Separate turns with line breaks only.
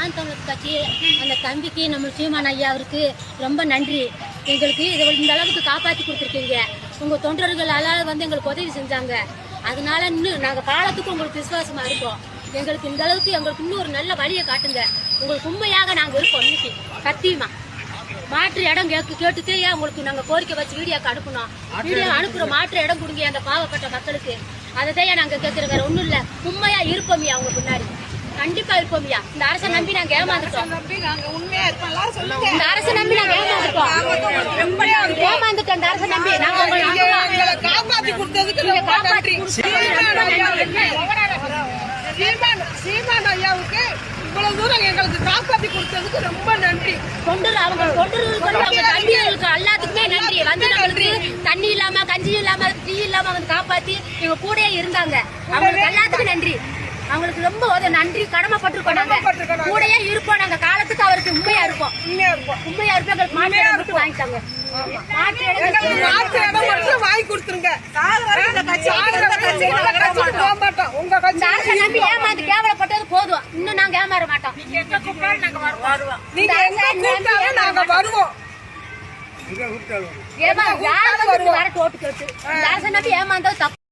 நாம் தமிழர் கட்சி அந்த தம்பிக்கு நம்ம சீமான் ஐயா அவருக்கு ரொம்ப நன்றி. எங்களுக்கு இதை இந்த அளவுக்கு காப்பாற்றி கொடுத்துருக்கீங்க. உங்கள் தொண்டர்களால் எங்களுக்கு உதவி செஞ்சாங்க. அதனால இன்னும் நாங்கள் காலத்துக்கு உங்களுக்கு விசுவாசமாக இருக்கோம். எங்களுக்கு இந்த அளவுக்கு எங்களுக்கு இன்னும் ஒரு நல்ல வழியை காட்டுங்க. உங்களுக்கு உண்மையாக நாங்கள் இருக்கோம். இன்னைக்கு சத்தியமா மாற்று இடம் கேட்டுட்டு ஏன் உங்களுக்கு நாங்கள் கோரிக்கை வச்சு வீடியோக்கு அனுப்பணும். வீடியோ அனுப்புகிற மாற்று இடம் கொடுங்க அந்த பாவப்பட்ட மக்களுக்கு. அதை தான் நாங்கள் கேட்குறோம். வேற ஒன்றும் இல்லை. உண்மையா இருப்போம்யா அவங்க பின்னாடி கண்டிப்பா இருப்போம்யா. இந்த அரசை நம்பி நாங்க ஏமாந்துட்டோம். இந்த அரசை நம்பி நாங்க ஏமாந்துட்டோம். இந்த அரசை நம்பி நாங்க
காப்பாத்தி கொடுத்ததுக்கு சீமான் ஐயாவுக்கு இவ்வளவு தூரம் எங்களுக்கு காப்பாத்தி கொடுத்ததுக்கு ரொம்ப நன்றி.
அவங்க தம்பிகளுக்கு எல்லாத்துக்குமே நன்றி. நம்மளுக்கு தண்ணி இல்லாம கஞ்சி இல்லாம டீ இல்லாம காப்பாத்தி எங்க கூடயே இருந்தாங்க. அவங்களுக்கு எல்லாத்துக்கும் நன்றி. அவங்களுக்கு ரொம்ப நன்றி கடமைப்பட்டிருக்கோம். நாங்க கூடயே இருப்போம். நாங்க காலத்துக்கு அவருக்கு உண்மையா இருப்போம். எங்களுக்கு மாற்று இடம் மட்டும் வாங்கிட்டாங்க.
வாங்கி கொடுத்துருங்க.
நம்பி ஏமாந்து கேவலப்பட்டது போதும். இன்னும் நாங்க ஏமாற மாட்டோம்.
வருவோம்.
ஓட்டு கேட்டு அரசை நம்பி ஏமாந்தது தப்பு.